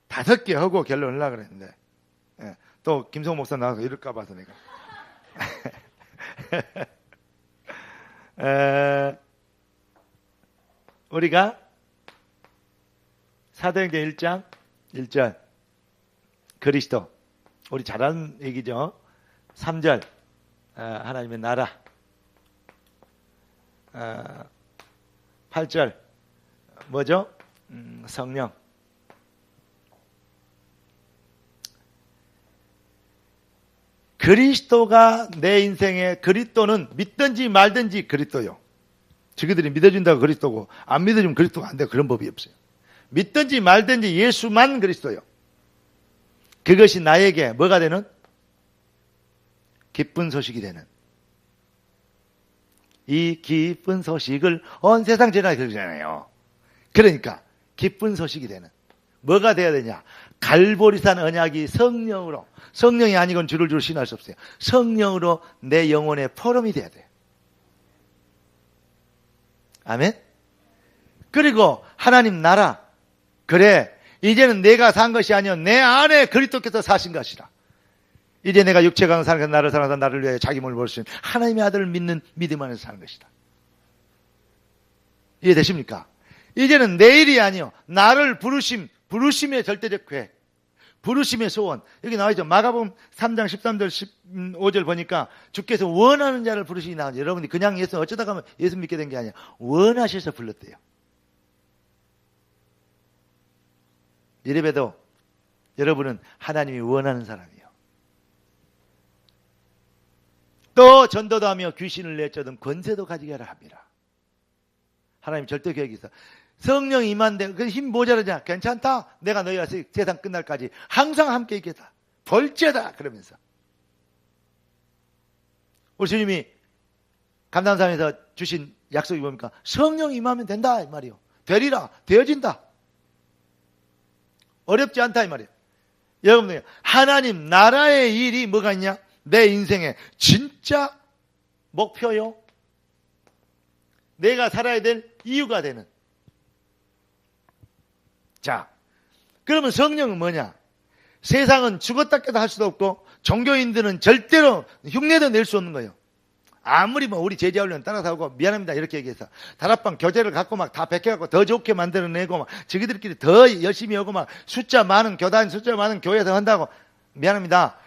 5개 하고 결론을 하려고 그랬는데 또 김성 목사 나와서 이럴까 봐서 내가 우리가 사도행전 1장 1절 그리스도 우리 잘 아는 얘기죠. 3절 하나님의 나라 8절 뭐죠? 성령. 그리스도가 내 인생의 그리스도는 믿든지 말든지 그리스도요. 저희들이 믿어준다고 그리스도고 안 믿어주면 그리스도가 안 돼요. 그런 법이 없어요. 믿든지 말든지 예수만 그리스도요. 그것이 나에게 뭐가 되는? 기쁜 소식이 되는. 이 기쁜 소식을 온 세상 전하게 그러잖아요. 그러니까 기쁜 소식이 되는. 뭐가 돼야 되냐? 갈보리산 언약이 성령으로, 성령이 아니건 주를 신할 수 없어요. 성령으로 내 영혼의 포럼이 돼야 돼요. 아멘? 그리고 하나님 나라. 그래, 이제는 내가 산 것이 아니요 내 안에 그리스도께서 사신 것이라. 이제 내가 육체가 사는 나를 사랑하사 나를 위하여 자기 몸을 버리신 하나님의 아들을 믿는 믿음 안에서 사는 것이다. 이해되십니까? 이제는 내일이 아니요 나를 부르심의 절대적 계획, 부르심의 소원. 여기 나와있죠. 마가복음 3장 13절 15절 보니까 주께서 원하는 자를 부르시니 나오죠. 여러분이 그냥 예수 어쩌다가 예수 믿게 된 게 아니야. 원하셔서 불렀대요. 이래봬도 여러분은 하나님이 원하는 사람이에요. 또 전도도 하며 귀신을 내쫓는 권세도 가지게 하라 합니다. 하나님 절대 계획이 있어. 성령 임한데 그 힘 모자라냐? 괜찮다. 내가 너희와 세상 끝날까지 항상 함께 있겠다. 벌죄다. 그러면서 우리 주님이 감람산에서 주신 약속이 뭡니까? 성령 임하면 된다 이 말이요. 되리라. 되어진다. 어렵지 않다 이 말이에요. 여러분들 하나님 나라의 일이 뭐가 있냐? 내 인생의 진짜 목표요. 내가 살아야 될 이유가 되는. 자, 그러면 성령은 뭐냐? 세상은 죽었다 깨다 할 수도 없고 종교인들은 절대로 흉내도 낼 수 없는 거예요. 아무리 우리 제자훈련 따라서 하고 미안합니다 이렇게 얘기해서 다락방 교재를 갖고 막 다 베껴갖고 더 좋게 만들어내고 막 자기들끼리 더 열심히 하고 막 숫자 많은 교단 숫자 많은 교회에서 한다고 미안합니다.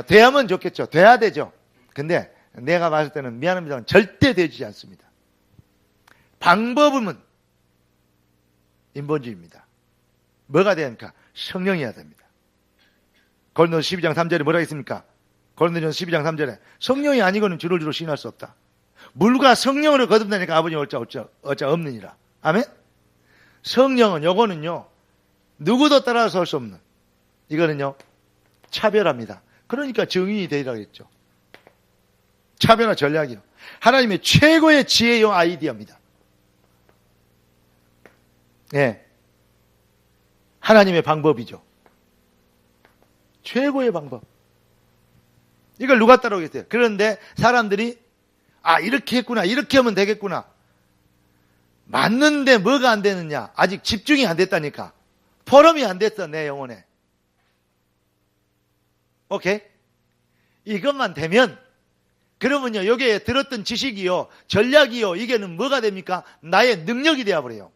돼야면 좋겠죠. 돼야 되죠. 근데 내가 봤을 때는 미안합니다. 절대 되지 않습니다. 방법은 인본주의입니다. 뭐가 돼야 합니까? 성령이어야 됩니다. 고린도서 12장 3절에 뭐라고 했습니까? 고린도전서 12장 3절에 성령이 아니고는 주를 주로 시인할 수 없다. 물과 성령으로 거듭나니까 아버님 어찌 없느니라. 아멘? 성령은 요거는요, 누구도 따라서 할 수 없는, 이거는요, 차별합니다. 그러니까 정인이 되리라고 했죠. 차별화 전략이요. 하나님의 최고의 지혜요 아이디어입니다. 예. 하나님의 방법이죠. 최고의 방법. 이걸 누가 따라오겠어요? 그런데 사람들이 이렇게 했구나, 이렇게 하면 되겠구나. 맞는데 뭐가 안 되느냐? 아직 집중이 안 됐다니까. 포럼이 안 됐어, 내 영혼에. 오케이? 이것만 되면, 그러면요, 여기에 들었던 지식이요, 전략이요, 이게는 뭐가 됩니까? 나의 능력이 되어버려요.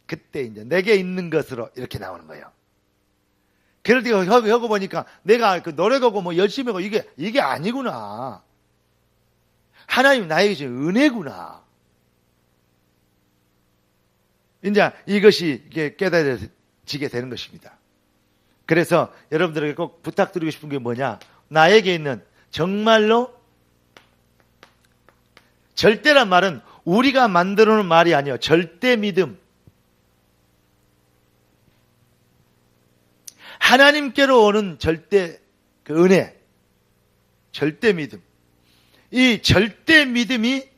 그때 이제 내게 있는 것으로 이렇게 나오는 거예요. 그럴 때 하고 보니까 내가 그 노력하고 뭐 열심히 하고 이게 아니구나. 하나님 나에게 주신 은혜구나. 이제 이것이 깨달아지게 되는 것입니다. 그래서 여러분들에게 꼭 부탁드리고 싶은 게 뭐냐? 나에게 있는 정말로 절대란 말은 우리가 만들어 놓은 말이 아니에요. 절대 믿음. 하나님께로 오는 절대 그 은혜. 절대 믿음. 이 절대 믿음이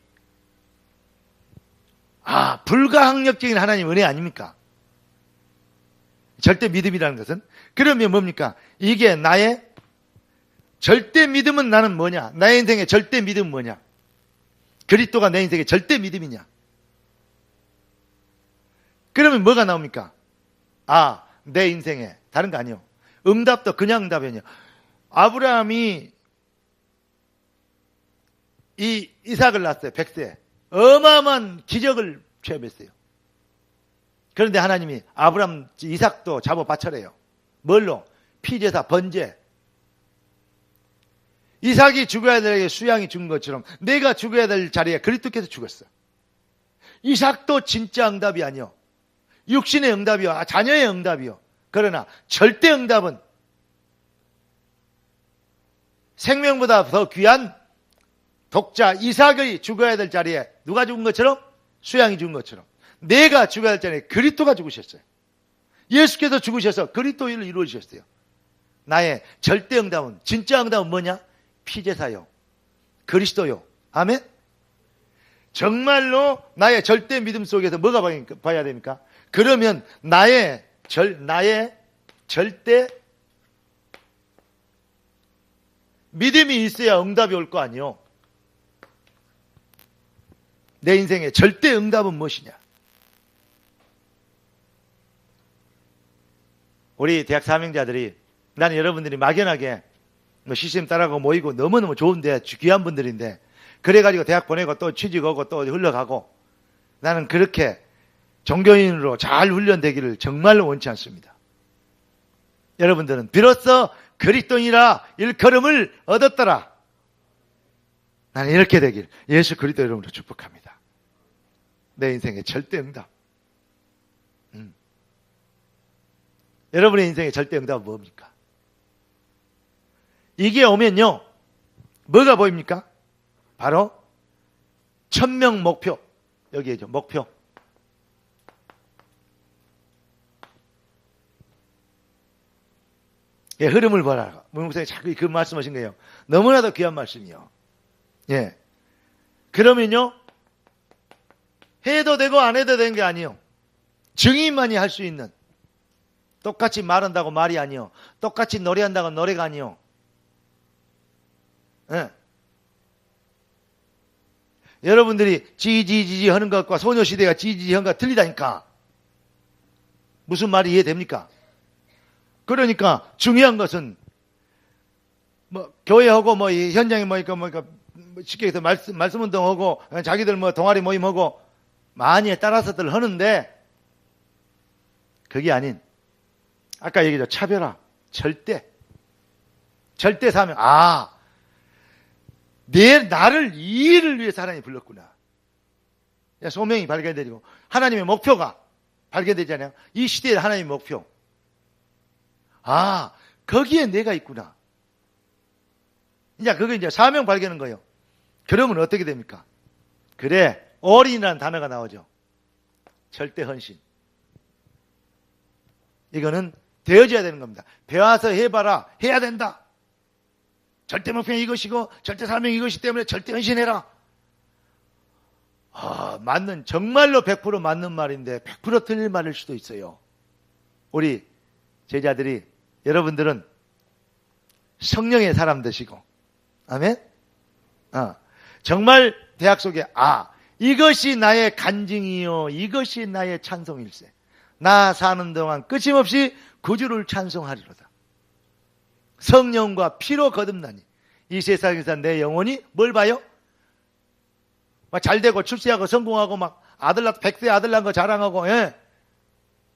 불가항력적인 하나님 은혜 아닙니까? 절대 믿음이라는 것은 그러면 뭡니까? 이게 나의 절대 믿음은 나는 뭐냐? 나의 인생의 절대 믿음은 뭐냐? 그리스도가 내 인생의 절대 믿음이냐? 그러면 뭐가 나옵니까? 내 인생에 다른 거 아니요. 응답도 그냥 응답이 아니요. 아브라함이 이 이삭을 낳았어요. 100세. 어마어마한 기적을 취업했어요. 그런데 하나님이 아브라함 이삭도 잡아 바쳐래요. 뭘로? 피제사 번제. 이삭이 죽어야 될 수양이 죽은 것처럼 내가 죽어야 될 자리에 그리스도께서 죽었어. 이삭도 진짜 응답이 아니요. 육신의 응답이요. 자녀의 응답이요. 그러나 절대 응답은 생명보다 더 귀한 독자 이삭이 죽어야 될 자리에 누가 죽은 것처럼? 수양이 죽은 것처럼 내가 죽어야 될 자리에 그리스도가 죽으셨어요. 예수께서 죽으셔서 그리스도 일을 이루어주셨어요. 나의 절대 응답은, 진짜 응답은 뭐냐? 피제사요. 그리스도요. 아멘? 정말로 나의 절대 믿음 속에서 뭐가 봐야 됩니까? 그러면 나의 절대 믿음이 있어야 응답이 올 거 아니요. 내 인생의 절대 응답은 무엇이냐? 우리 대학 사명자들이 나는 여러분들이 막연하게 시스템 따라가고 모이고 너무너무 좋은데 귀한 분들인데 그래가지고 대학 보내고 또 취직하고 또 흘러가고 나는 그렇게 종교인으로 잘 훈련되기를 정말로 원치 않습니다. 여러분들은 비로소 그리스도인이라 일컬음을 얻었더라. 나는 이렇게 되길 예수 그리스도 이름으로 축복합니다. 내 인생의 절대 응답. 여러분의 인생의 절대 응답은 뭡니까? 이게 오면요, 뭐가 보입니까? 바로 1000명 목표. 여기에죠, 목표. 예, 흐름을 보라. 목사님이 자꾸 그 말씀하신 거예요. 너무나도 귀한 말씀이요. 예. 그러면요, 해도 되고 안 해도 되는 게 아니에요. 증인만이 할 수 있는. 똑같이 말한다고 말이 아니요. 똑같이 노래한다고 노래가 아니요. 예. 여러분들이 지지지지 하는 것과 소녀시대가 지지지 하는 것과 틀리다니까. 무슨 말이 이해됩니까? 그러니까 중요한 것은 뭐 교회하고 뭐 현장에 뭐니까 쉽게 해서 말씀 운동하고 자기들 뭐 동아리 모임하고 많이 따라서들 하는데 그게 아닌 아까 얘기했죠. 차별화, 절대 사명. 나를 이 일을 위해서 하나님이 불렀구나. 소명이 발견되고 하나님의 목표가 발견되잖아요. 이 시대의 하나님의 목표. 거기에 내가 있구나. 그게 이제 사명 발견한 거예요. 그러면 어떻게 됩니까? 그래, 올인이라는 단어가 나오죠. 절대 헌신. 이거는 되어져야 되는 겁니다. 배워서 해봐라. 해야 된다. 절대 목표는 이것이고 절대 사명이 이것이기 때문에 절대 헌신해라. 맞는, 정말로 100% 맞는 말인데 100% 틀릴 말일 수도 있어요. 우리 제자들이, 여러분들은 성령의 사람 되시고, 아멘? 정말 대학 속에 이것이 나의 간증이요, 이것이 나의 찬송일세. 나 사는 동안 끊임없이 구주를 찬송하리로다. 성령과 피로 거듭나니 이 세상에서 내 영혼이 뭘 봐요? 막 잘되고 출세하고 성공하고 막 아들 낳고 100세 아들 낳은 거 자랑하고, 예.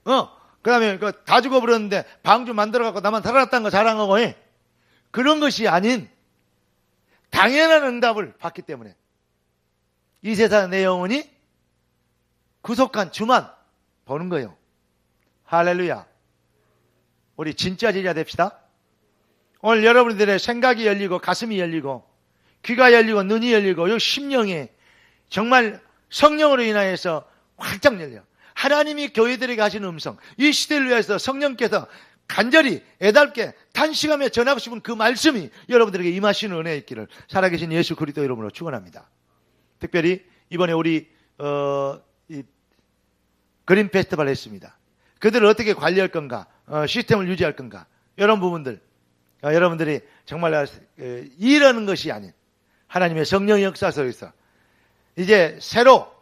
그 다음에 다 죽어버렸는데 방주 만들어갖고 나만 살아났다는 거 자랑하고, 예. 그런 것이 아닌 당연한 응답을 받기 때문에 이 세상에 내 영혼이 구속한 주만 보는 거예요. 할렐루야. 우리 진짜 제자 됩시다. 오늘 여러분들의 생각이 열리고 가슴이 열리고 귀가 열리고 눈이 열리고 이 심령이 정말 성령으로 인하여서 활짝 열려. 하나님이 교회들에게 하시는 음성, 이 시대를 위해서 성령께서 간절히 애달게 단시간에 전하고 싶은 그 말씀이 여러분들에게 임하시는 은혜 있기를 살아계신 예수 그리스도 이름으로 축원합니다. 특별히 이번에 우리 이 그린 페스티벌 했습니다. 그들을 어떻게 관리할 건가, 시스템을 유지할 건가, 이런 부분들 여러분들이 정말 이러는 것이 아닌 하나님의 성령의 역사 속에서 이제 새로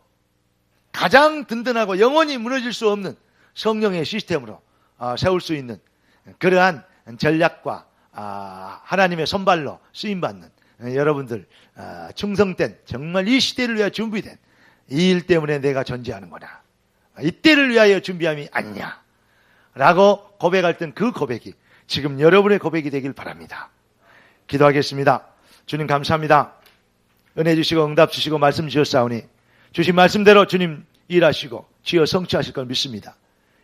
가장 든든하고 영원히 무너질 수 없는 성령의 시스템으로 세울 수 있는 그러한 전략과 하나님의 손발로 쓰임받는 여러분들 충성된, 정말 이 시대를 위하여 준비된 이 일 때문에 내가 존재하는구나, 이때를 위하여 준비함이 아니냐 라고 고백할 땐 그 고백이 지금 여러분의 고백이 되길 바랍니다. 기도하겠습니다. 주님 감사합니다. 은혜 주시고 응답 주시고 말씀 주셨사오니 주신 말씀대로 주님 일하시고 지어 성취하실 걸 믿습니다.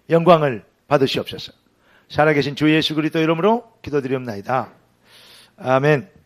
영광을 받으시옵소서. 살아계신 주 예수 그리스도 이름으로 기도드리옵나이다. 아멘.